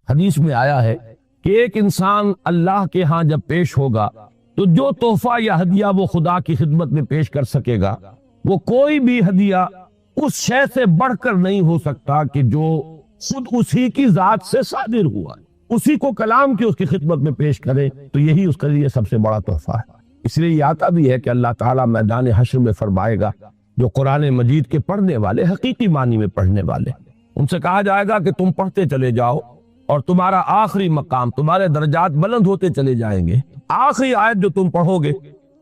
حدیث میں آیا ہے کہ ایک انسان اللہ کے ہاں جب پیش ہوگا تو جو تحفہ یا ہدیہ وہ خدا کی خدمت میں پیش کر سکے گا وہ کوئی بھی ہدیہ اس شے سے بڑھ کر نہیں ہو سکتا کہ جو خود اسی کی ذات سے صادر ہوا ہے، اسی کو کلام کی اس کی خدمت میں پیش کرے تو یہی اس کے لیے سب سے بڑا تحفہ ہے۔ اس لیے یہ آتا بھی ہے کہ اللہ تعالیٰ میدان حشر میں فرمائے گا جو قرآن مجید کے پڑھنے والے، حقیقی معنی میں پڑھنے والے، ان سے کہا جائے گا کہ تم پڑھتے چلے جاؤ اور تمہارا آخری مقام، تمہارے درجات بلند ہوتے چلے جائیں گے، آخری آیت جو تم پڑھو گے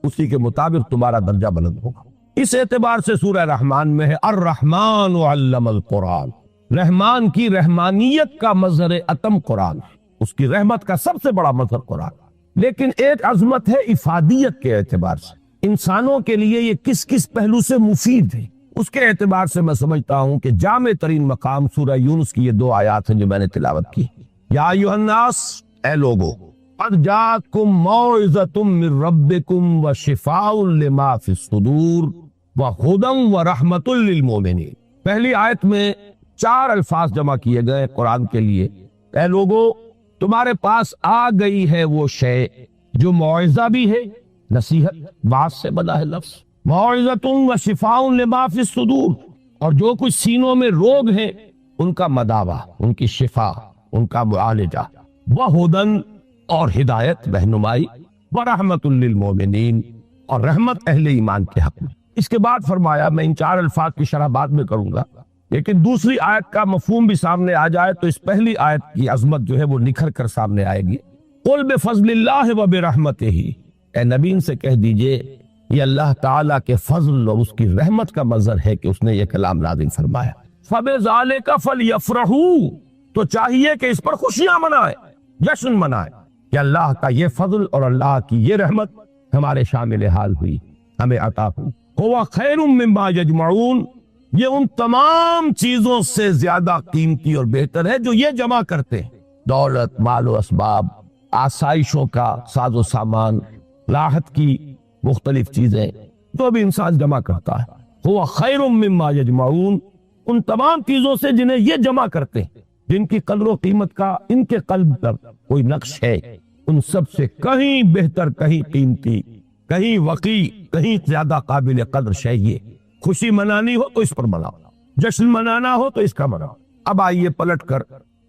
اسی کے مطابق تمہارا درجہ بلند ہوگا۔ اس اعتبار سے سورہ رحمان میں ہے الرحمن علم القرآن، رحمان کی رحمانیت کا مظہر اتم قرآن، اس کی رحمت کا سب سے بڑا مظہر قرآن۔ لیکن ایک عظمت ہے افادیت کے اعتبار سے، انسانوں کے لیے یہ کس کس پہلو سے مفید ہے، اس کے اعتبار سے میں سمجھتا ہوں کہ جامع ترین مقام سورہ یونس کی یہ 2 آیات ہیں جو میں نے تلاوت کی۔ یا ایھا الناس، اے لوگو، قد جاءتکم موعظۃ من ربکم وشفاء لما فی الصدور وہدی ورحمۃ للمؤمنین۔ پہلی آیت میں 4 الفاظ جمع کیے گئے قرآن کے لیے۔ اے لوگو، تمہارے پاس آ گئی ہے وہ شے جو موعظہ بھی ہے، نصیحت، بات سے بنا ہے لفظ، موعظۃ وشفاء لما فی الصدور، اور جو کچھ سینوں میں روگ ہیں ان کا مداوا، ان کی شفا، ان کا معالجہ، وہدی، اور ہدایت، رہنمائی، ورحمۃ للمؤمنین، اور رحمت اہل ایمان کے حق میں۔ اس کے بعد فرمایا، میں ان 4 الفاظ کی شرح بعد میں کروں گا، لیکن دوسری آیت کا مفہوم بھی سامنے آ جائے تو اس پہلی آیت کی عظمت جو ہے وہ نکھر کر سامنے آئے گی۔ قل بفضل اللہ وبرحمتہ، اے نبی ان سے کہہ دیجئے یہ اللہ تعالیٰ کے فضل اور اس کی رحمت کا مظہر ہے کہ اس نے یہ کلام نازل فرمایا۔ فبذالک فلیفرحوا، تو چاہیے کہ اس پر خوشیاں منائیں، جشن منائیں کہ اللہ کا یہ فضل اور اللہ کی یہ رحمت ہمارے شامل حال ہوئی، ہمیں عطا ہوئی۔ هو خیر مما یجمعون، یہ ان تمام چیزوں سے زیادہ قیمتی اور بہتر ہے جو یہ جمع کرتے ہیں، دولت، مال و اسباب، آسائشوں کا ساز و سامان، راحت کی مختلف چیزیں جو بھی انسان جمع کرتا ہے۔ هو خیر مما یجمعون، ان تمام چیزوں سے جنہیں یہ جمع کرتے ہیں، جن کی قدر و قیمت کا ان کے قلب پر کوئی نقش ہے، ان سب سے کہیں بہتر، کہیں قیمتی، کہیں وقی، کہیں زیادہ قابل قدر شے یہ۔ خوشی منانی ہو تو اس پر مناؤ، جشن منانا ہو تو اس کا مناؤ۔ اب آئیے پلٹ کر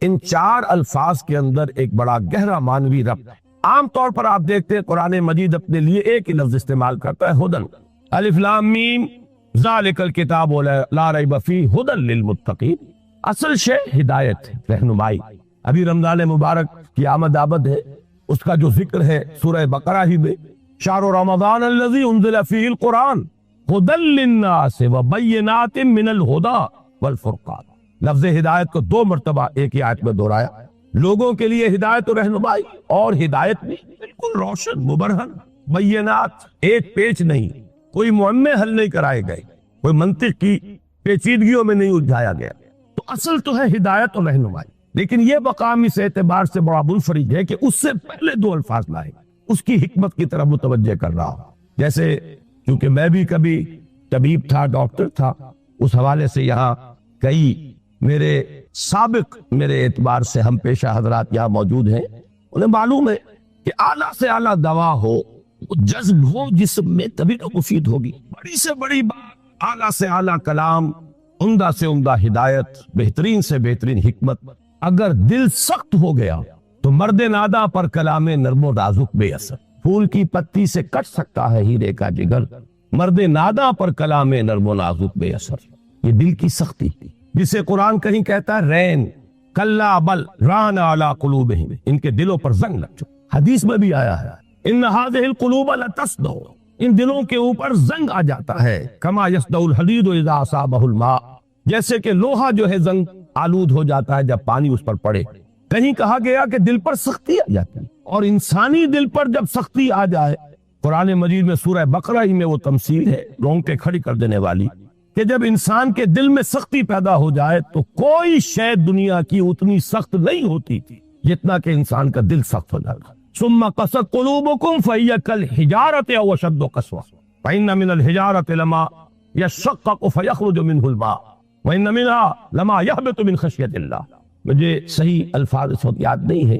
ان 4 الفاظ کے اندر ایک بڑا گہرا معنوی ربط ہے۔ عام طور پر آپ دیکھتے ہیں قرآن مجید اپنے لیے ایک ہی لفظ استعمال کرتا ہے، ہدن، الف لام میم ذالک الکتاب لا ریب فیہ ہدی للمتقین۔ اصل شے ہدایت ہے، رہنمائی۔ ابھی رمضان مبارک کی آمد آمد ہے، اس کا جو ذکر ہے سورہ بقرہ ہی میں، شہر رمضان الذی انزل فیہ القرآن ہدی للناس وبینات من الہدی والفرقان۔ لفظ ہدایت کو 2 مرتبہ ایک ہی آیت میں دہرایا، لوگوں کے لیے ہدایت و رہنمائی، اور ہدایت بھی بالکل روشن، مبرہن، بینات، ایک پیچ نہیں، کوئی معمے حل نہیں کرائے گئے، کوئی منطق کی پیچیدگیوں میں نہیں الجھایا گیا۔ تو اصل تو ہے ہدایت اور رہنمائی، لیکن یہ مقام اس اعتبار سے بڑا منفرد ہے کہ اس سے پہلے 2 الفاظ لائے، اس کی حکمت کی طرف متوجہ کر رہا ہوں۔ جیسے کیونکہ میں بھی کبھی طبیب تھا، ڈاکٹر تھا، اس حوالے سے یہاں کئی میرے سابق میرے اعتبار سے ہم پیشہ حضرات یہاں موجود ہیں، انہیں معلوم ہے کہ اعلیٰ سے اعلیٰ دوا ہو، جذب ہو جسم میں، تبھی تو مفید ہوگی۔ بڑی سے بڑی بات، اعلیٰ سے اعلیٰ کلام، عمدہ سے عمدہ ہدایت، بہترین سے بہترین حکمت، اگر دل سخت ہو گیا تو مرد نادا پر کلام نرم و نازک بے اثر۔ پھول کی پتی سے کٹ سکتا ہے ہیرے کا جگر، مرد نادا پر کلام نرم و نازک بے اثر۔ یہ دل کی سختی جسے قرآن کہیں کہتا ہے رین، کلا بل ران علی قلوبہم، ان کے دلوں پر زنگ لگ چکا۔ حدیث میں بھی آیا ہے ان ھذہ القلوب لتصدع، ان دلوں کے اوپر زنگ آ جاتا ہے، کما یصدع الحدید اذا اصابہ الماء، جیسے کہ لوہا جو ہے زنگ آلود ہو جاتا ہے جب پانی اس پر پڑے۔ کہیں کہا گیا کہ دل پر سختی آ جاتی ہے، اور انسانی دل پر جب سختی آ جائے، قرآن مجید میں سورہ بقرہ ہی میں وہ تمثیل ہے رونگٹے کھڑی کر دینے والی، کہ جب انسان کے دل میں سختی پیدا ہو جائے تو کوئی شے دنیا کی اتنی سخت نہیں ہوتی تھی جتنا کہ انسان کا دل سخت ہو جائے۔ ثم قست قلوبکم فہی کالحجارۃ او اشد قسوۃ فإن من الحجارۃ لما يشقق فيخرج منه الماء وإن منها لما يهبط من خشية الله۔ مجھے صحیح الفاظ اس وقت یاد نہیں ہے،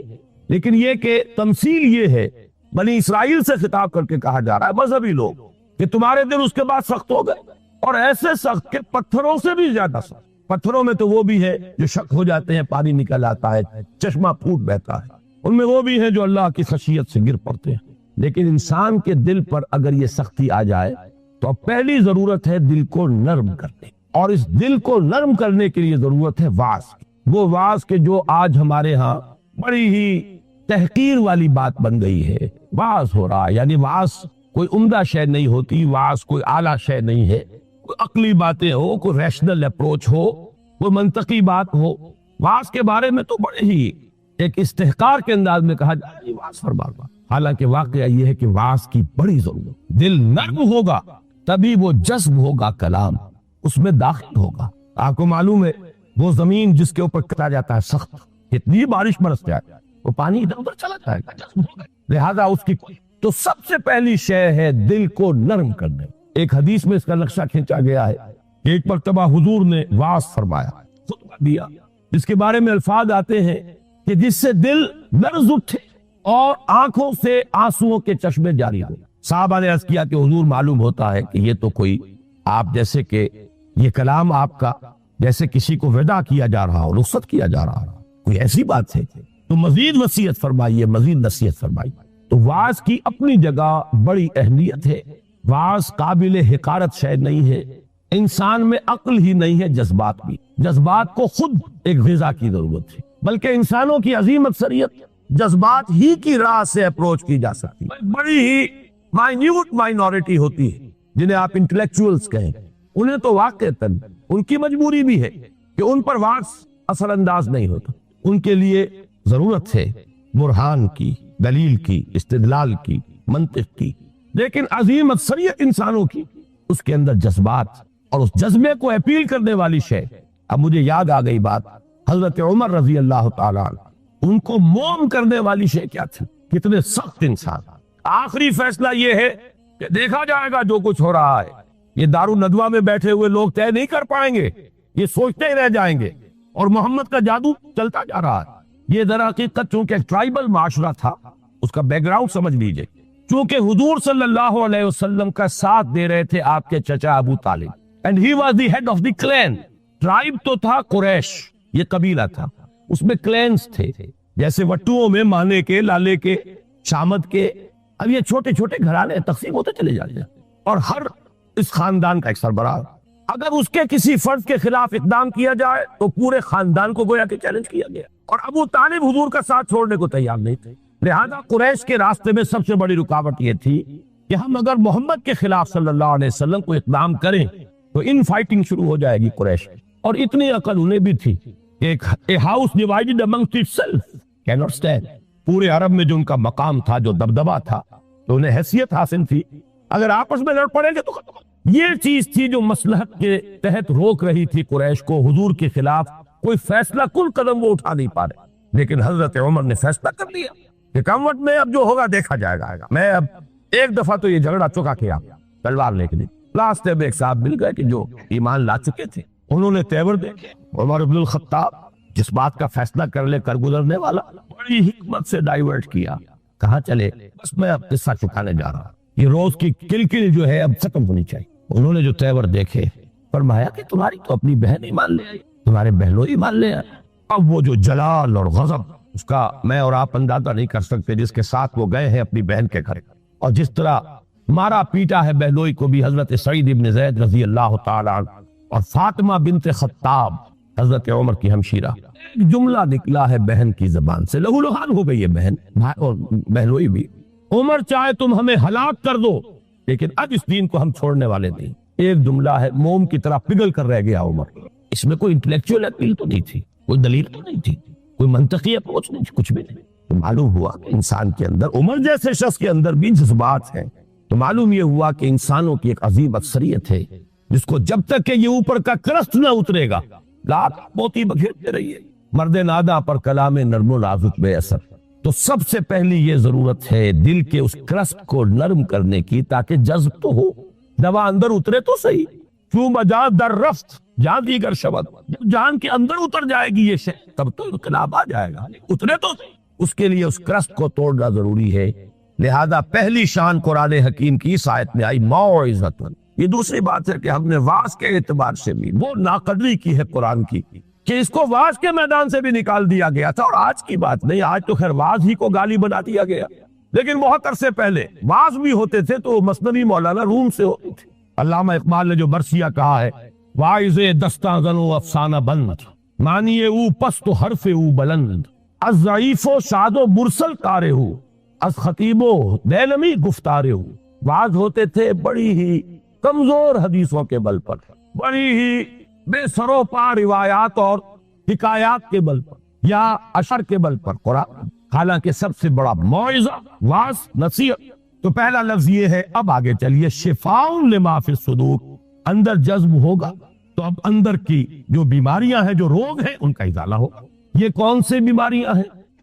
لیکن یہ کہ تمثیل یہ ہے، بنی اسرائیل سے خطاب کر کے کہا جا رہا ہے مذہبی لوگ کہ تمہارے دل اس کے بعد سخت ہو گئے، اور ایسے سخت کہ پتھروں سے بھی زیادہ سخت۔ پتھروں میں تو وہ بھی ہے جو شک ہو جاتے ہیں، پانی نکل آتا ہے، چشمہ پھوٹ بہتا ہے، ان میں وہ بھی ہیں جو اللہ کی خشیت سے گر پڑتے ہیں۔ لیکن انسان کے دل پر اگر یہ سختی آ جائے تو اب پہلی ضرورت ہے دل کو نرم کرنے، اور اس دل کو نرم کرنے کے لیے ضرورت ہے واعظ کی۔ وہ واعظ کے جو آج ہمارے ہاں بڑی ہی تحقیر والی بات بن گئی ہے، واعظ ہو رہا ہے، یعنی واعظ کوئی عمدہ شے نہیں ہوتی، واعظ کوئی اعلیٰ شے نہیں ہے، کوئی عقلی باتیں ہو، کوئی ریشنل اپروچ ہو، کوئی منطقی بات ہو۔ واعظ کے بارے میں تو بڑے ہی ایک استحقار کے انداز میں کہا جائے کہ واعظ فرما رہا، حالانکہ واقعہ یہ ہے کہ واعظ کی بڑی ضرورت۔ دل نرم ہوگا تبھی وہ جذب ہوگا، کلام اس میں داخل ہوگا۔ آپ کو معلوم ہے وہ زمین جس کے اوپر کٹا جاتا ہے سخت، اتنی بارش برس جائے وہ پانی ادھر ادھر چلا جائے گا، جذب ہوگا۔ لہذا اس کی تو سب سے پہلی شے ہے دل کو نرم کرنے۔ ایک حدیث میں اس کا نقشہ کھینچا گیا ہے کہ ایک مرتبہ حضور نے واعظ فرمایا، خطبہ دیا، جس کے بارے میں الفاظ آتے ہیں کہ جس سے دل لرز اٹھے اور آنکھوں سے آنسوؤں کے چشمے جاری ہو۔ صحابہ نے عرض کیا کہ حضور معلوم ہوتا ہے کہ یہ تو کوئی آپ جیسے کہ یہ کلام آپ کا جیسے کسی کو ودا کیا جا رہا ہو، رخصت کیا جا رہا ہو، کوئی ایسی بات ہے تو مزید وصیت فرمائیے، مزید نصیحت فرمائیے۔ تو واعظ کی اپنی جگہ بڑی اہمیت ہے، واعظ قابل حقارت شے نہیں ہے، انسان میں عقل ہی نہیں ہے، جذبات بھی، جذبات کو خود ایک غذا کی ضرورت ہے، بلکہ انسانوں کی عظیم اکثریت جذبات ہی کی راہ سے اپروچ کی جا سکتی ہے۔ بڑی ہی مائنیوٹ مائنورٹی ہوتی ہے جنہیں آپ انٹلیکچوئلز کہیں، انہیں تو واقعتاً ان کی مجبوری بھی ہے کہ ان پر واعظ اثر انداز نہیں ہوتا، ان کے لیے ضرورت ہے برہان کی، دلیل کی، استدلال کی، منطق کی، لیکن عظیم اکثریت انسانوں کی اس کے اندر جذبات اور اس جذبے کو اپیل کرنے والی شے۔ اب مجھے یاد آ گئی بات، حضرت عمر رضی اللہ تعالیٰ عنہ، ان کو موم کرنے والی شے کیا تھی؟ کتنے سخت انسان۔ آخری فیصلہ یہ ہے کہ دیکھا جائے گا جو کچھ ہو رہا ہے، یہ دارالندوہ میں بیٹھے ہوئے لوگ طے نہیں کر پائیں گے، یہ سوچتے ہی رہ جائیں گے، اور محمد کا جادو چلتا جا رہا ہے۔ یہ در حقیقت چونکہ ایک ٹرائبل معاشرہ تھا، اس کا بیک گراؤنڈ سمجھ لیجئے، چونکہ حضور صلی اللہ علیہ وسلم کا ساتھ دے رہے تھے آپ کے چچا ابو طالب، and he was the head of the clan۔ Tribe تو تھا قریش، یہ قبیلہ تھا، اس میں کلینز تھے، جیسے وٹوؤں میں مانے کے، لالے کے، شامت کے، اب یہ چھوٹے چھوٹے گھرانے تقسیم ہوتے چلے جاتے ہیں، اور ہر اس خاندان کا ایک سربراہ، اگر اس کے کسی فرد کے خلاف اقدام کیا جائے تو پورے خاندان کو گویا کہ چیلنج کیا گیا، اور ابو طالب حضور کا ساتھ چھوڑنے کو تیار نہیں تھے۔ لہذا قریش کے راستے میں سب سے بڑی رکاوٹ یہ تھی کہ ہم اگر محمد کے خلاف صلی اللہ علیہ وسلم کو اقدام کریں تو ان فائٹنگ شروع ہو جائے گی قریش، اور اتنی عقل انہیں بھی تھی کہ a house divided amongst itself cannot stand۔ پورے عرب میں جو ان کا مقام تھا، جو دبدبہ تھا، تو انہیں حیثیت حاصل تھی، اگر آپس میں لڑ پڑیں گے تو ختم۔ یہ چیز تھی جو مصلحت کے تحت روک رہی تھی قریش کو، حضور کے خلاف کوئی فیصلہ کل قدم وہ اٹھا نہیں پا رہے، لیکن حضرت عمر نے فیصلہ کر لیا کہ کموٹ میں اب جو ہوگا دیکھا جائے گا، میں اب ایک دفعہ تو یہ جھگڑا چکا کیا تلوار لے کے دی۔ لاسٹ میں ایک صاحب مل گئے کہ جو ایمان لا چکے تھے، انہوں نے تیور دیکھے، عمر بن الخطاب جس بات کا فیصلہ کر لے کر گزرنے والا، بڑی حکمت سے ڈائیورٹ کیا، کہاں چلے، بس میں اب قصہ چکانے جا رہا، یہ روز کی کلکل جو ہے اب ختم ہونی چاہیے۔ انہوں نے جو تیور دیکھے، فرمایا کہ تمہاری تو اپنی بہن ہی مان لے آئی، تمہارے بہنوئی مان لے آئی۔ اب وہ جو جلال اور غضب، اس کا میں اور آپ اندازہ نہیں کر سکتے، جس کے ساتھ وہ گئے ہیں اپنی بہن کے گھر، اور جس طرح مارا پیٹا ہے بہنوئی کو بھی حضرت سعید ابن زید رضی اللہ تعالی عنہ، اور فاطمہ بنت خطاب حضرت عمر کی ہمشیرہ، ایک جملہ نکلا ہے بہن کی زبان سے، لہو لہان ہو گئی ہے بہن اور بہنوئی بھی۔ عمر چاہے تم ہمیں ہلاک کر دو لیکن اب اس دین کو ہم چھوڑنے والے نہیں۔ ایک جملہ ہے، موم کی طرح پگھل کر رہ گیا عمر، اس میں کوئی انٹلیکچوئل اپیل تو نہیں تھی، کوئی دلیل تو نہیں تھی، کوئی منطقی اپروچ نہیں تھی، کچھ بھی نہیں۔ تو معلوم ہوا کہ انسان کے اندر، عمر جیسے شخص کے اندر بھی جذبات ہیں، تو معلوم یہ ہوا کہ انسانوں کی ایک عظیم اکثریت ہے جس کو جب تک کہ یہ اوپر کا کرسٹ نہ اترے گا، لات موتی بکھیرتے رہیے، مرد ناداں پر کلام نرم و نازک بے اثر۔ تو سب سے پہلی یہ ضرورت ہے دل کے اس کرسٹ کو نرم کرنے کی، تاکہ جذب تو ہو، دوا اندر اترے تو صحیح۔ کیوں مجاز در رفت جان دیگر شبد، جب جان کے اندر اتر جائے گی یہ شے تب تو انقلاب آ جائے گا، اترے تو اس کے لیے اس کرست کو توڑنا ضروری ہے۔ لہذا پہلی شان قرآن حکیم کی اس آیت میں آئی موعظۃ۔ یہ دوسری بات ہے کہ ہم نے واعظ کے اعتبار سے بھی وہ ناقدری کی ہے قرآن کی کہ اس کو واعظ کے میدان سے بھی نکال دیا گیا تھا، اور آج کی بات نہیں، آج تو خیر واعظ ہی کو گالی بنا دیا گیا، لیکن بہت عرصے پہلے واعظ بھی ہوتے تھے تو مثنوی مولانا روم سے ہوتی تھی۔ علامہ اقبال نے جو برسیہ کہا ہے، واعظ دستاں زنو افسانہ بند، معنی او پست و حرف او بلند، از ضعیف و شاد و مرسل کارے ہو، از خطیب و دیلمی گفتارے ہو۔ واعظ ہوتے تھے بڑی ہی کمزور حدیثوں کے بل پر، بڑی ہی بے سرو پا روایات اور حکایات کے بل پر یا اشر کے بل پر قرآن، حالانکہ سب سے بڑا موعظہ واعظ نصیحت۔ تو پہلا لفظ یہ ہے، اب آگے چلیے، شفاء لما فی الصدور، اندر جذب ہوگا تو اب اندر کی جو بیماریاں ہیں، جو روگ ہیں، ان کا ازالہ ہوگا۔ یہ کون سے بیماریاں ہیں؟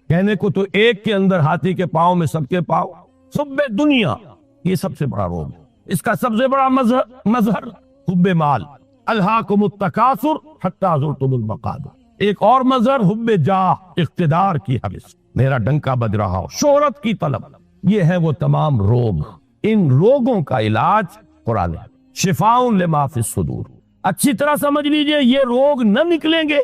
کہنے کو تو ایک کے اندر ہاتھی کے پاؤں میں سب کے پاؤں، حب دنیا، یہ سب سے بڑا روگ ہے۔ اس کا سب سے بڑا مظہر حب مال، الہاکم التکاثر حتی زرتم المقابر۔ ایک اور مظہر حب جاہ، اقتدار کی حوث، میرا ڈنکا بج رہا ہو، شہرت کی طلب۔ یہ ہے وہ تمام روگ، ان روگوں کا علاج قرآن ہے، شفاء لما فی الصدور۔ اچھی طرح سمجھ لیجئے، یہ روگ نہ نکلیں گے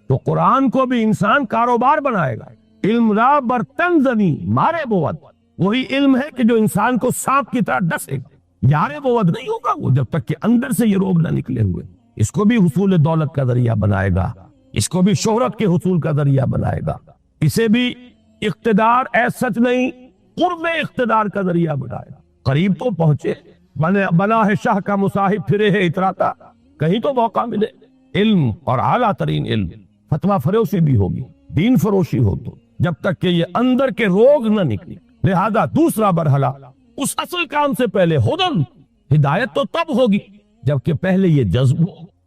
تو قرآن کو بھی انسان کاروبار بنائے گا۔ علم را برتن زنی مارے بود، وہی علم ہے کہ جو انسان کو سانپ کی طرح ڈسے گا، یارے بود نہیں ہوگا وہ جب تک کہ اندر سے یہ روگ نہ نکلے ہوئے۔ اس کو بھی حصول دولت کا ذریعہ بنائے گا، اس کو بھی شہرت کے حصول کا ذریعہ بنائے گا، اسے بھی اقتدار سچ نہیں، قرب اقتدار کا ذریعہ بنائے گا۔ قریب تو پہنچے، بنا ہے شاہ کا مصاحب پھرے ہے اتراتا، کہیں تو موقع ملے۔ علم اور اعلیٰ ترین علم، فتویٰ فروشی بھی ہوگی، دین فروشی ہو، تو جب تک کہ یہ اندر کے روگ نہ نکلے۔ لہذا دوسرا مرحلہ، اس اصل کام سے پہلے ہدن، ہدایت تو تب ہوگی جبکہ پہلے یہ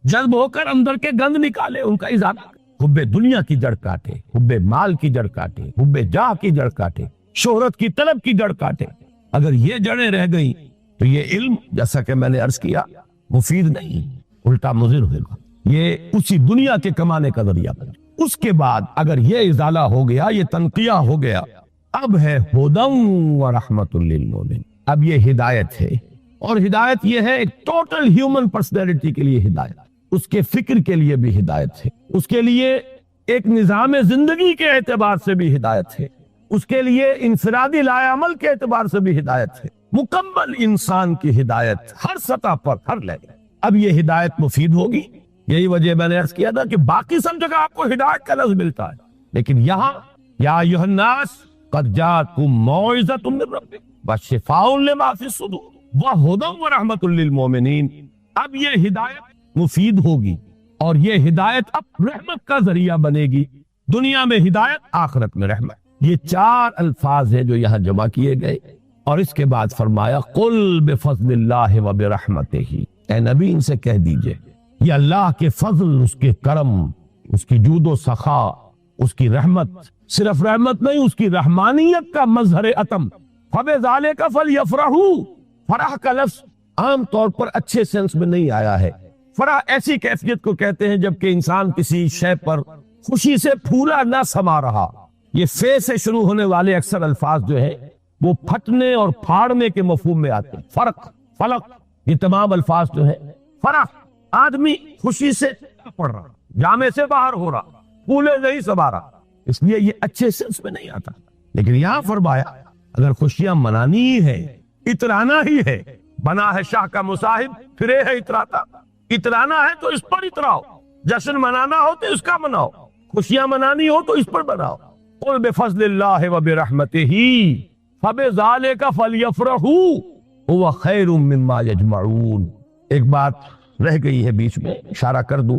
جذب ہو کر اندر کے گند نکالے، ان کا ازالہ۔ حب دنیا کی جڑ کاٹے، حب مال کی جڑ کاٹے، حب جاہ کی جڑ کاٹے، شہرت کی طلب کی جڑ کاٹے۔ اگر یہ جڑیں رہ گئیں تو یہ علم، جیسا کہ میں نے عرض کیا، مفید نہیں، الٹا مضر ہوگا، یہ اسی دنیا کے کمانے کا ذریعہ بنے۔ اس کے بعد اگر یہ ازالہ ہو گیا، یہ تنقیہ ہو گیا، اب ہے ہدی و رحمت للمؤمنین، اب یہ ہدایت ہے، اور ہدایت یہ ہے ایک ٹوٹل ہیومن پرسنالٹی کے لیے ہدایت، اس کے فکر کے لیے بھی ہدایت ہے، اس کے لیے ایک نظام زندگی کے اعتبار سے بھی ہدایت ہے، اس کے لیے انفرادی لائے عمل کے اعتبار سے بھی ہدایت ہے، مکمل انسان کی ہدایت ہر سطح پر، ہر لیول۔ اب یہ ہدایت مفید ہوگی، یہی وجہ میں نے عرض کیا تھا کہ باقی سب جگہ آپ کو ہدایت کا لفظ ملتا ہے، لیکن یہاں یا ایھا الناس قد جاءتکم موعظۃ من ربکم وشفاء لما فی الصدور وہدی ورحمۃ للمؤمنین۔ اب یہ ہدایت مفید ہوگی اور یہ ہدایت اب رحمت کا ذریعہ بنے گی، دنیا میں ہدایت، آخرت میں رحمت۔ یہ چار الفاظ ہیں جو یہاں جمع کیے گئے، اور اس کے بعد فرمایا قل بفضل اللہ وبرحمتہ، اے نبی ان سے کہہ دیجئے یہ اللہ کے فضل، اس کے کرم، اس کی جود و سخا، اس کی رحمت، صرف رحمت نہیں، اس کی رحمانیت کا مظہر اتم۔ فبذالک فلیفرحوا، فرح کا لفظ عام طور پر اچھے سینس میں نہیں آیا ہے۔ فرح ایسی کیفیت کو کہتے ہیں جبکہ انسان کسی شے پر خوشی سے پھولا نہ سما رہا۔ یہ فے سے شروع ہونے والے اکثر الفاظ جو ہیں وہ پھٹنے اور پھاڑنے کے مفہوم میں آتے ہیں۔ فرق، فلق، یہ تمام الفاظ جو ہیں، فرح، آدمی خوشی سے پڑ رہا، جامے سے باہر ہو رہا، پھولے نہیں سما رہا، اس لیے یہ اچھے سینس میں نہیں آتا۔ لیکن یہاں فرمایا اگر خوشیاں منانی ہی ہے، اترانا ہی ہے، بنا ہے شاہ کا مصاحب پھرے ہے اتراتا، اترانا ہے تو اس پر اتراؤ، جشن منانا ہو تو اس کا مناؤ، خوشیاں منانی ہو تو اس پر مناؤ۔ قل بفضل اللہ وبرحمتہ فبذالک فلیفرحوا هو خیر مما یجمعون۔ ایک بات رہ گئی ہے بیچ میں، اشارہ کر دوں،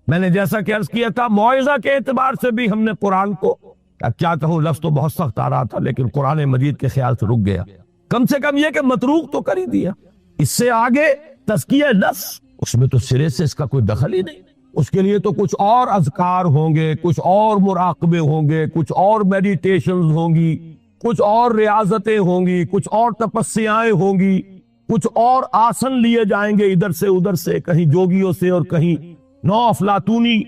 میں نے جیسا کہ عرض کیا تھا موعظہ کے اعتبار سے بھی ہم نے قرآن کو، کیا کہوں، لفظ تو بہت سخت آ رہا تھا لیکن قرآن مجید کے خیال سے رک گیا، کم سے کم یہ کہ متروک تو کر ہی دیا۔ اس سے آگے تزکیہ نفس، اس میں تو سرے سے اس کا کوئی دخل ہی نہیں، اس کے لیے تو کچھ اور اذکار ہوں گے، کچھ اور مراقبے ہوں گے، کچھ اور میڈیٹیشنز ہوں گی، کچھ اور ریاضتیں ہوں گی، کچھ اور تپسیائیں ہوں گی، کچھ اور آسن لیے جائیں گے ادھر سے ادھر سے، کہیں جوگیوں سے اور کہیں نو افلاطونی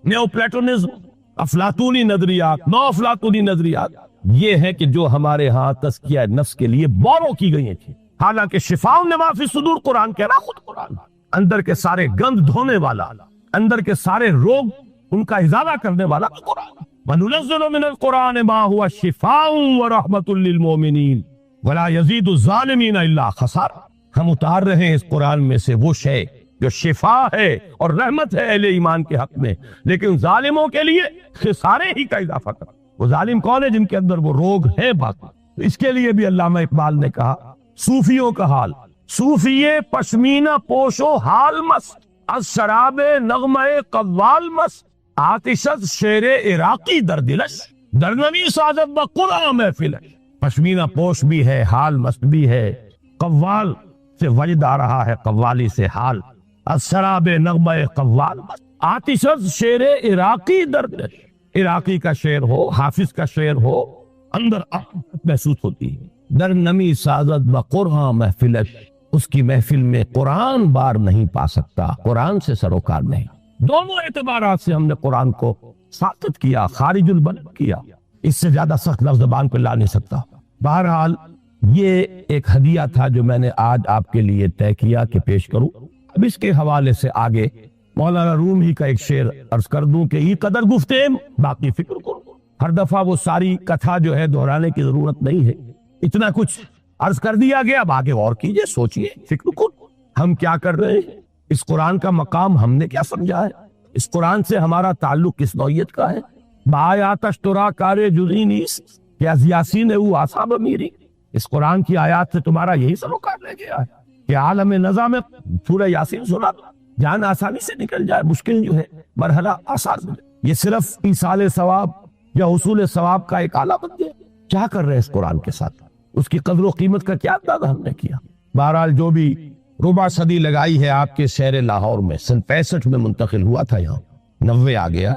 نیو پلیٹونزم، افلاطونی نظریات، نو افلاطونی نظریات، یہ ہے کہ جو ہمارے ہاں تزکیہ نفس کے لیے بورو کی گئی تھی، حالانکہ شفاء لما فی الصدور قرآن کہہ رہا، خود قرآن اندر کے سارے گند دھونے والا، اندر کے سارے روگ ان کا ازالہ کرنے والا قرآن۔ وَنُنَزِّلُ مِنَ الْقُرْآنِ مَا هُوَ شِفَاءٌ وَرَحْمَةٌ لِّلْمُؤْمِنِينَ وَلَا يَزِيدُ الظَّالِمِينَ إِلَّا خَسَارًا۔ ہم اتار رہے ہیں اس قرآن میں سے وہ شے جو شفا ہے اور رحمت ہے اہل ایمان کے حق میں، لیکن ظالموں کے لیے خسارے ہی کا اضافہ کر۔ وہ ظالم کون ہے؟ جن کے اندر وہ روگ ہے باقی۔ تو اس کے لیے بھی علامہ اقبال نے کہا صوفیوں کا حال، صوفیے پشمینہ پوشو حال مست، از شراب نغمہ قوال مست، آتشت شیر عراقی در دلش، در نمی سازت با قرآن محفلش۔ پشمینہ پوش بھی ہے، حال مست بھی ہے، قوال سے وجد آ رہا ہے، قوالی سے حال، از شراب نغمہ قوال مست، آتشت شیر عراقی در دلش۔ عراقی کا شعر ہو، حافظ کا شعر ہو، اندر محسوس ہوتی ہے۔ در نمی سازت با قرآن محفلش، اس کی محفل میں قرآن بار نہیں پا سکتا، قرآن سے سروکار نہیں۔ دونوں اعتبارات سے ہم نے قرآن کو ساقط کیا، خارج البلد کیا، اس سے زیادہ سخت لفظ زبان پہ لا نہیں سکتا۔ بہرحال یہ ایک ہدیہ تھا جو میں نے آج آپ کے لیے طے کیا کہ پیش کروں۔ اب اس کے حوالے سے آگے مولانا رومی کا ایک شعر عرض کر دوں کہ ای قدر گفتیم باقی فکر کرو۔ ہر دفعہ وہ ساری کتھا جو ہے دہرانے کی ضرورت نہیں ہے، اتنا کچھ عرض کر دیا گیا، اب آگے غور کیجئے، سوچئے، فکر کرو ہم کیا کر رہے ہیں، اس قرآن کا مقام ہم نے کیا سمجھا ہے، اس قرآن سے ہمارا تعلق کس نوعیت کا ہے۔ بآیاتش ترا کار جزئی نیست کہ از یاسین او آساب میری، اس قرآن کی آیات سے تمہارا یہی سروکار لے گیا ہے کہ عالم نظام میں سورہ یاسین سنا دو، جان آسانی سے نکل جائے، مشکل جو ہے مرحلہ آسان ملے۔ یہ صرف ایصال ثواب یا حصول ثواب کا ایک آلہ بن گیا۔ کیا کر رہے ہیں اس قرآن کے ساتھ، اس کی قدر و قیمت کا کیا اندازہ ہم نے کیا۔ بہرحال جو بھی ربع صدی لگائی ہے آپ کے شہر لاہور میں، سن 65 میں منتقل ہوا تھا، یہاں 90 آ گیا،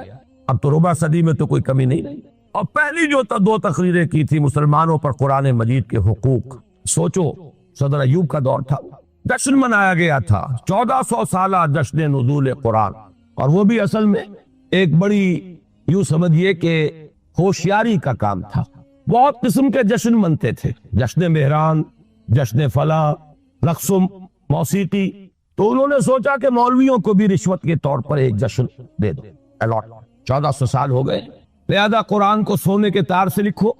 اب تو ربع صدی میں تو کوئی کمی نہیں رہی۔ اور پہلی جو 2 تقریریں کی تھی مسلمانوں پر قرآن مجید کے حقوق، سوچو صدر ایوب کا دور تھا، جشن منایا گیا تھا، 1400 سالہ جشن نزول قرآن، اور وہ بھی اصل میں ایک بڑی یوں سمجھیے کہ ہوشیاری کا کام تھا۔ بہت قسم کے جشن منتے تھے، جشن مہران، جشن فلاں، رقص و موسیقی، تو انہوں نے سوچا کہ مولویوں کو بھی رشوت کے طور پر ایک جشن دے دو، الاٹ۔ 1400 سال ہو گئے، لہذا قرآن کو سونے کے تار سے لکھو،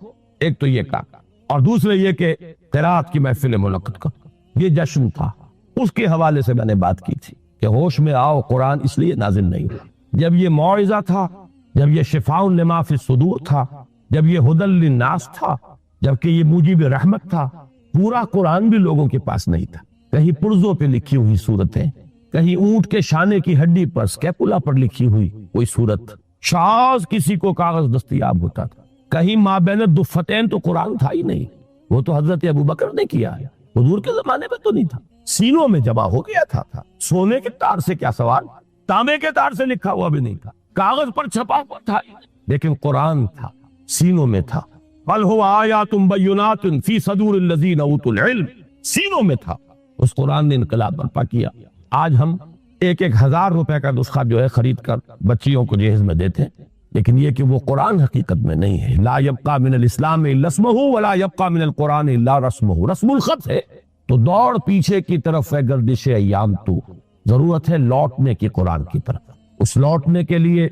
ایک تو یہ کام، اور دوسرے یہ کہ قرات کی محفل منعقد کرو، یہ جشن تھا۔ اس کے حوالے سے میں نے بات کی تھی کہ ہوش میں آؤ، قرآن اس لیے نازل نہیں ہوا، جب یہ موعظہ تھا، جب یہ شفاء لما فی الصدور تھا، جب یہ ہدی للناس تھا، جبکہ یہ موجب رحمت تھا، پورا قرآن بھی لوگوں کے پاس نہیں تھا۔ کہیں پرزوں پہ لکھی ہوئی صورتیں، کہیں اونٹ کے شانے کی ہڈی پر سکیپولا پر لکھی ہوئی کوئی صورت، شاذ کسی کو کاغذ دستیاب ہوتا تھا، کہیں مابین الدفتین تو قرآن تھا ہی نہیں، وہ تو حضرت ابوبکر نے کیا ہے، حضور کے زمانے میں تو نہیں تھا، سینوں میں جمع ہو گیا تھا۔ سونے کے تار سے کیا سوال، تانبے کے تار سے لکھا ہوا بھی نہیں تھا، کاغذ پر چھپا ہوا تھا، لیکن قرآن تھا، سینوں میں تھا۔ بل هو آیات بینات فی صدور الذین اوتوا العلم، سینوں میں تھا۔ اس قرآن نے انقلاب برپا کیا۔ آج ہم 1,000 روپے کا نسخہ جو ہے خرید کر بچیوں کو جہیز میں دیتے ہیں، لیکن یہ کہ وہ قرآن حقیقت میں نہیں ہے۔ لا یبقى من الاسلام الا اسمہ ولا یبقى من القرآن الا رسمہ، رسم الخط ہے تو دوڑ پیچھے کی طرف ہے گردش ایام تو، ضرورت ہے لوٹنے کی قرآن کی طرف۔ اس لوٹنے کے لیے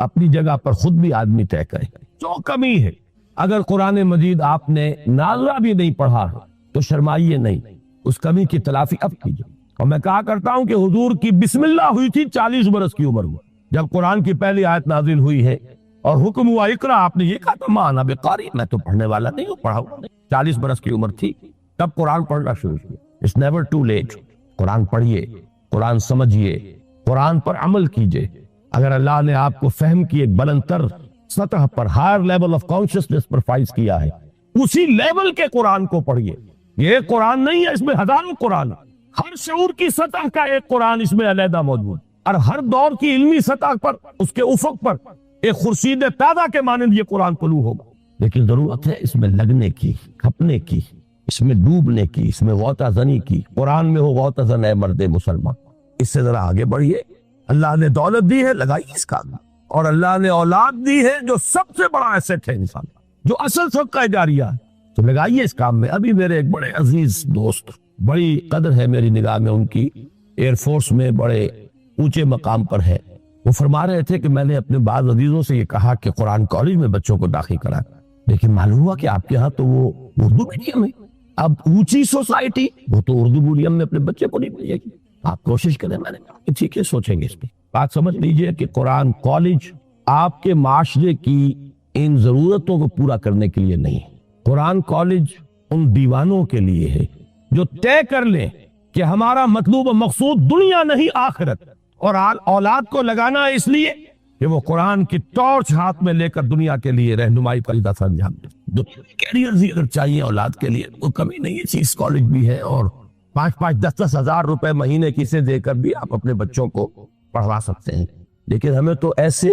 اپنی جگہ پر خود بھی آدمی طے کرے۔ جو کمی ہے، اگر قرآن مجید آپ نے نازلہ بھی نہیں پڑھا ہے تو شرمائیے نہیں، اس کمی کی تلافی اب کیجیے۔ اور میں کہا کرتا ہوں کہ حضور کی بسم اللہ ہوئی تھی 40 برس کی عمر میں، جب قرآن کی پہلی آیت نازل ہوئی ہے اور حکم ہوا اقرا، آپ نے یہ کہا تھا ما انا بقاری، میں تو پڑھنے والا نہیں ہوں، پڑھا ہوا نہیں۔ 40 برس کی عمر تھی تب قرآن پڑھنا شروع کیا۔ اٹس نیور ٹو لیٹ، قرآن پڑھیے، قرآن سمجھیے، قرآن پر عمل کیجیے۔ اگر اللہ نے آپ کو فہم کی ایک بلند تر سطح پر، ہائر لیول آف کانشسنس پر فائز کیا ہے، اسی لیول کے قرآن کو پڑھیے۔ یہ قرآن نہیں ہے، اس میں ہزاروں قرآن، ہر شعور کی سطح کا ایک قرآن اس میں علیحدہ موجود، اور ہر دور کی علمی سطح پر، اس کے افق پر ایک خورشید تازہ کے مانند یہ قرآن طلوع ہوگا۔ لیکن ضرورت ہے اس میں لگنے کی، کھپنے کی، اس میں ڈوبنے کی، اس میں غوطہ زنی کی۔ قرآن میں ہو غوطہ زن اے مرد مسلمان۔ اس سے ذرا آگے بڑھیے، اللہ نے دولت دی ہے، لگائیے اس کام میں، اور اللہ نے اولاد دی ہے جو سب سے بڑا ایسٹ ہے انسان، جو اصل صدقہ جاریہ ہے، تو لگائیے اس کام میں۔ ابھی میرے ایک بڑے عزیز دوست، بڑی قدر ہے میری نگاہ میں ان کی، ایئر فورس میں بڑے اونچے مقام پر ہے، وہ فرما رہے تھے کہ میں نے اپنے بعض عزیزوں سے یہ کہا کہ قرآن کالج میں بچوں کو داخل کرا، لیکن معلوم ہوا کہ آپ کے ہاں تو وہ اردو میڈیم ہے، اب اونچی سوسائٹی وہ تو اردو میڈیم میں اپنے بچے کو نہیں بھیجے گی، آپ کوشش کریں۔ میں نے کہا کہ ٹھیک ہے، سوچیں گے اس پہ۔ بات سمجھ لیجئے کہ قرآن کالج آپ کے معاشرے کی ان ضرورتوں کو پورا کرنے کے لیے نہیں ہے، قرآن کالج ان دیوانوں کے لیے ہے جو طے کر لیں کہ ہمارا مطلوب و مقصود دنیا نہیں آخرت، اور اولاد کو لگانا ہے اس لیے کہ وہ قرآن کی ٹارچ ہاتھ میں لے کر دنیا کے لیے رہنمائی پر دفعہ انجام دے۔ کیریئر اگر چاہیے اولاد کے لیے وہ کمی نہیں ہے، چیز کالج بھی ہے، اور 5-10 ہزار روپے مہینے کسے دے کر بھی آپ اپنے بچوں کو پڑھوا سکتے ہیں، لیکن ہمیں تو ایسے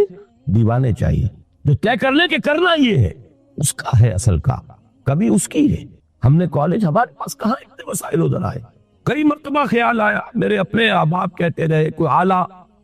دیوانے چاہیے جو طے کر لیں کہ کرنا یہ ہے، اس کا ہے اصل کام، کبھی اس کی ہے۔ ہم نے کالج، ہمارے پاس کہاں اتنے وسائل ادھر آئے، کئی مرتبہ خیال آیا، میرے اپنے احباب کہتے رہے کوئی اعلیٰ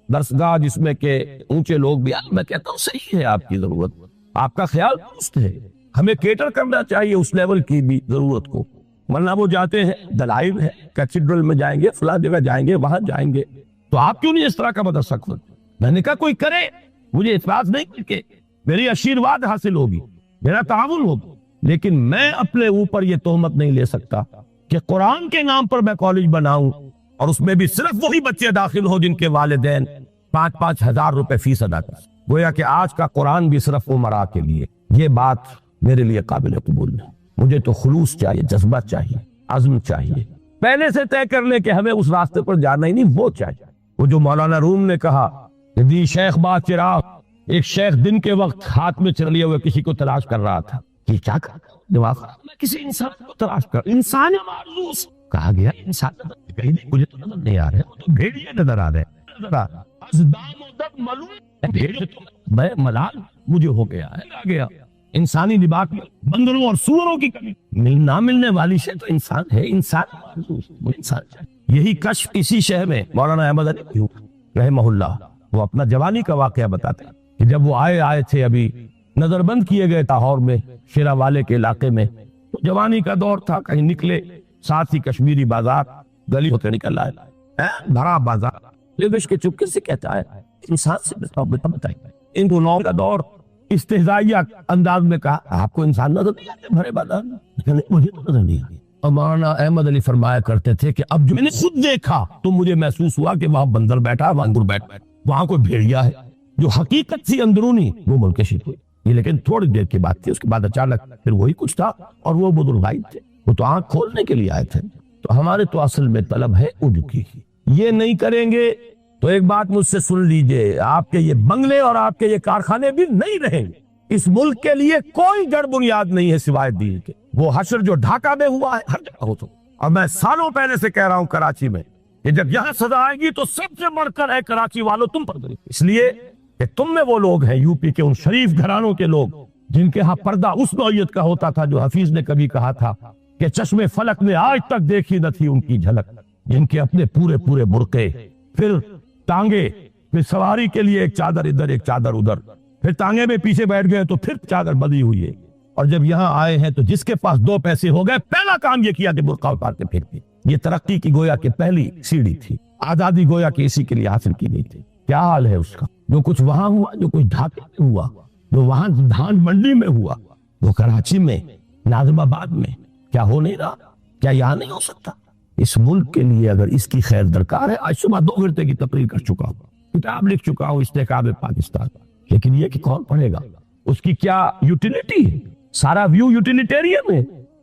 درسگاہ جس میں کہ اونچے لوگ بھی آئے، میں کہتا ہوں صحیح ہے، آپ کی ضرورت، آپ کا خیال درست ہے، ہمیں کیٹر کرنا چاہیے اس لیول کی بھی ضرورت کو، ورنہ وہ جاتے ہیں دلائل ہے، کیتھیڈرل میں جائیں گے، فلاں جگہ جائیں گے، وہاں جائیں گے، تو آپ کیوں نہیں اس طرح کا مدرسہ کھولتے؟ میں نے کہا کوئی کرے، مجھے اعتراض نہیں کہ میری آشیرواد حاصل ہوگی، میرا تعاون ہوگا، لیکن میں اپنے اوپر یہ تہمت نہیں لے سکتا کہ قرآن کے نام پر میں کالج بناؤں اور اس میں بھی صرف وہی بچے داخل ہو جن کے والدین 5-5 ہزار روپے فیس ادا کر، گویا کہ آج کا قرآن بھی صرف عمرا کے لیے۔ یہ بات میرے لیے قابل قبول نہیں، مجھے تو خلوص چاہیے، جذبہ چاہیے، عزم چاہیے، پہلے سے طے کر لیں کہ ہمیں اس راستے پر جانا ہی نہیں، وہ چاہیے۔ وہ جو مولانا روم نے کہا کہ دی شیخ با چراغ، ایک شیخ دن کے وقت ہاتھ میں چلیے ہوئے کسی کو تلاش کر رہا تھا، یہ کیا کہا؟ دماغ میں کسی انسان کو تلاش کر، انسان معروف کہا گیا، انسان کہیں نہیں، مجھے تو نظر نہیں آ رہے، وہ تو بھیڑیے نظر آ رہے، نظر آ رہا ازدام و دب ملوم، بھیڑ تو میں ملال مجھے ہو گیا ہے، آ گیا انسانی لباس میں بندروں اور سوروں کی کمی، نہ ملنے والی شے تو انسان ہے، انسان معروف، وہ انسان چاہیے۔ یہی کشف اسی شہر میں مولانا احمد علی رحمہ اللہ، وہ اپنا جوانی کا واقعہ بتاتے ہیں کہ جب وہ آئے تھے، ابھی نظر بند کیے گئے لاہور میں شیرا والے کے علاقے میں، تو جوانی کا دور تھا، کہیں نکلے، ساتھ ہی کشمیری بازار گلی ہوتے نکل آئے، بھرا بازار، لیکن کے چپکے سے کہتا ہے انسان سے بتائیے، ان دونوں کا دور استہزائیہ انداز میں کہا آپ کو انسان نظر نہیں آتے بھرے بازار میں؟ مجھے تو نظر نہیں آتی۔ اور مولانا احمد علی فرمایا کرتے تھے کہ اب جو میں نے خود دیکھا تو مجھے محسوس ہوا کہ وہاں بندر بیٹھا، وہاں انگور بیٹھا، وہاں کوئی بھیڑیا ہے، جو حقیقت تھی اندرونی وہ منکشف ہوئی، یہ لیکن تھوڑی دیر کی بات تھی، اس کے بعد اچانک پھر وہی کچھ تھا، اور وہ بزرگ غائب تھے، وہ تو آنکھ کھولنے کے لیے آئے تھے۔ تو ہمارے تو اصل میں طلب ہے ان کی، یہ نہیں کریں گے تو ایک بات مجھ سے سن لیجئے، آپ کے یہ بنگلے اور آپ کے یہ کارخانے بھی نہیں رہیں گے، اس ملک کے لیے کوئی جڑ بنیاد نہیں ہے سوائے دین کے۔ وہ حشر جو ڈھاکہ میں ہوا ہے ہر جگہ ہو تو، اور میں سالوں پہلے سے کہہ رہا ہوں کراچی میں کہ جب یہاں سزا آئے گی تو سب سے بڑھ کر ہے کراچی والوں تم پر گری، اس لیے کہ تم میں وہ لوگ ہیں یو پی کے ان شریف گھرانوں کے لوگ جن کے ہاں پردہ اس نوعیت کا ہوتا تھا جو حفیظ نے کبھی کہا تھا کہ چشم فلک نے آج تک دیکھی نہ تھی ان کی جھلک، جن کے اپنے پورے پورے برقعے، پھر ٹانگے، پھر سواری کے لیے ایک چادر ادھر ایک چادر ادھر، پھر ٹانگے میں پیچھے بیٹھ گئے تو پھر چادر بدی ہوئی ہے، اور جب یہاں آئے ہیں تو جس کے پاس 2 پیسے ہو گئے پہلا کام یہ کیا کہ برقع اتار کے پھینک دی۔ یہ ترقی کی گویا کہ پہلی سیڑھی تھی، آزادی گویا کہ اسی کے لیے حاصل کی گئی تھی۔ کیا حال ہے اس کا؟ جو کچھ وہاں ہوا، جو کچھ ڈھاکے میں ہوا، جو وہاں دھان منڈی میں ہوا، وہ کراچی میں، ناظم آباد میں کیا ہو نہیں رہا؟ کیا یہاں نہیں ہو سکتا؟ اس ملک کے لیے اگر اس کی خیر درکار ہے، آج صبح 2 گھنٹے کی تقریر کر چکا ہوں، کتاب لکھ چکا ہوں استحکام پاکستان، لیکن یہ کہ کون پڑھے گا؟ اس کی کیا یوٹیلیٹی ہے؟ سارا ویو یوٹیلیٹیرین ہے،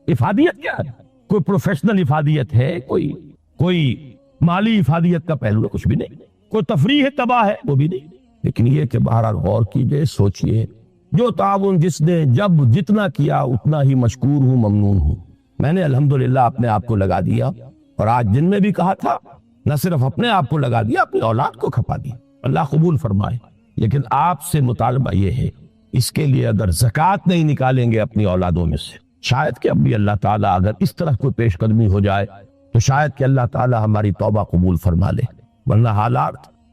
افادیت کیا ہے؟ کوئی پروفیشنل افادیت ہے؟ کوئی مالی افادیت کا پہلو کچھ بھی نہیں، کوئی تفریح تباہ ہے وہ بھی نہیں، لیکن یہ کہ بہرحال غور کیجئے، سوچئے، جو تعاون جس نے جب جتنا کیا اتنا ہی مشکور ہوں، ممنون ہوں۔ میں نے الحمدللہ اپنے آپ کو لگا دیا، اور آج جن میں بھی کہا تھا نہ صرف اپنے آپ کو لگا دیا، اپنی اولاد کو کھپا دیا، اللہ قبول فرمائے۔ لیکن آپ سے مطالبہ یہ ہے، اس کے لیے اگر زکوٰۃ نہیں نکالیں گے اپنی اولادوں میں سے، شاید کہ ابھی اللہ تعالیٰ اگر اس طرح کوئی پیش قدمی ہو جائے تو شاید کہ اللہ تعالیٰ ہماری توبہ قبول فرما لے، ورنہ حالات